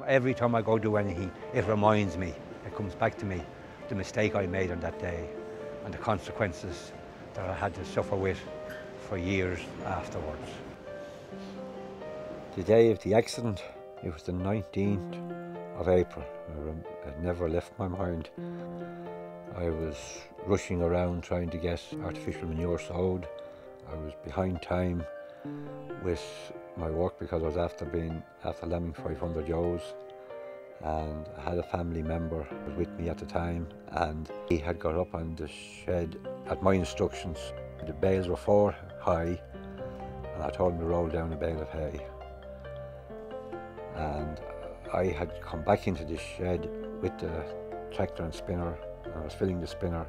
Every time I go do anything, it reminds me, it comes back to me, the mistake I made on that day and the consequences that I had to suffer with for years afterwards. The day of the accident, it was the 19th of April. It never left my mind. I was rushing around trying to get artificial manure sowed. I was behind time with my work because I was after lambing 500 ewes, and I had a family member who was with me at the time, and he had got up on the shed at my instructions. The bales were 4 high, and I told him to roll down a bale of hay. And I had come back into the shed with the tractor and spinner, and I was filling the spinner,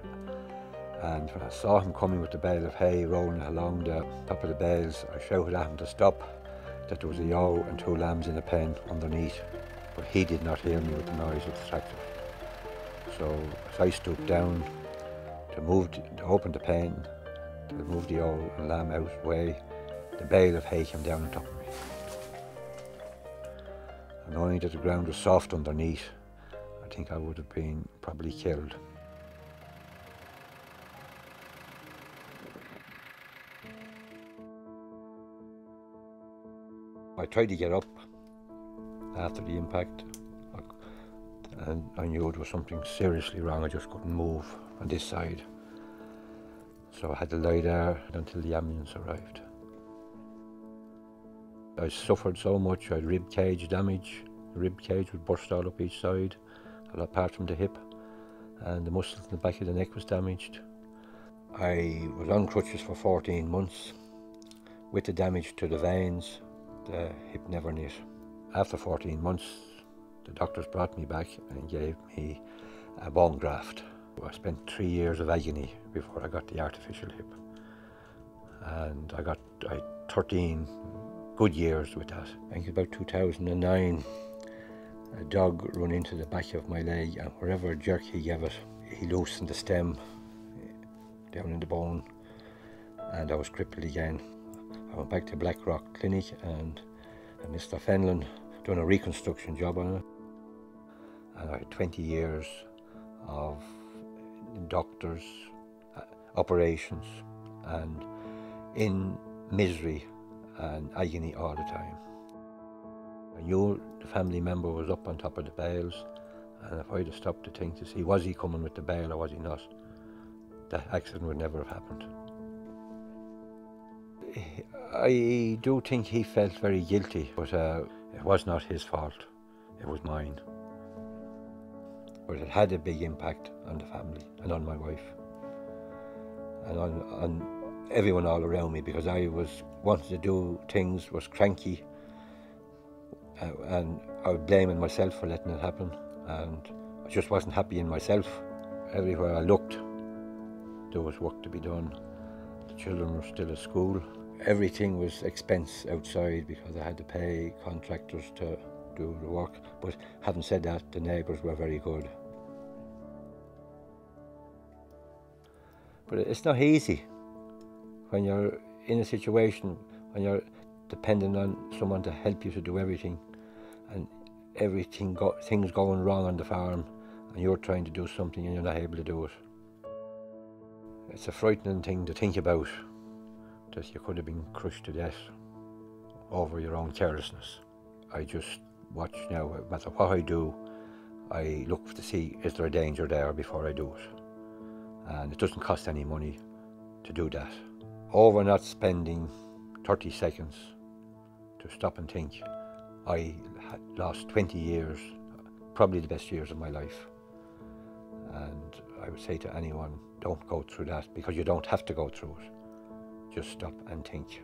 and when I saw him coming with the bale of hay rolling along the top of the bales, I shouted at him to stop, that there was a ewe and 2 lambs in a pen underneath, but he did not hear me with the noise of the tractor. So as I stooped down to open the pen, to move the ewe and lamb out of the way, the bale of hay came down on top of me. And knowing that the ground was soft underneath, I think I would have been probably killed. I tried to get up after the impact, and I knew it was something seriously wrong. I just couldn't move on this side. So I had to lie there until the ambulance arrived. I suffered so much. I had rib cage damage. The rib cage would burst all up each side, apart from the hip, and the muscles in the back of the neck was damaged. I was on crutches for 14 months. With the damage to the veins, the hip never knit. After 14 months, the doctors brought me back and gave me a bone graft. I spent 3 years of agony before I got the artificial hip. And I had 13 good years with that. I think about 2009, a dog ran into the back of my leg, and wherever jerk he gave it, he loosened the stem down in the bone, and I was crippled again. I went back to Blackrock Clinic, and Mr. Fenlon done a reconstruction job on it. And I had 20 years of doctors, operations, and in misery and agony all the time. I knew the family member was up on top of the bales, and if I'd have stopped to think to see was he coming with the bale or was he not, that accident would never have happened. I do think he felt very guilty, but it was not his fault, it was mine. But it had a big impact on the family and on my wife and on everyone all around me, because I was wanting to do things, was cranky, and I was blaming myself for letting it happen, and I just wasn't happy in myself. Everywhere I looked, there was work to be done. The children were still at school. Everything was expense outside because I had to pay contractors to do the work. But having said that, the neighbours were very good. But it's not easy when you're in a situation when you're dependent on someone to help you to do everything, and things going wrong on the farm, and you're trying to do something and you're not able to do it. It's a frightening thing to think about, that you could have been crushed to death over your own carelessness. I just watch now, no matter what I do, I look to see is there a danger there before I do it. And it doesn't cost any money to do that. Over not spending 30 seconds to stop and think, I had lost 20 years, probably the best years of my life. And I would say to anyone, don't go through that, because you don't have to go through it. Just stop and think.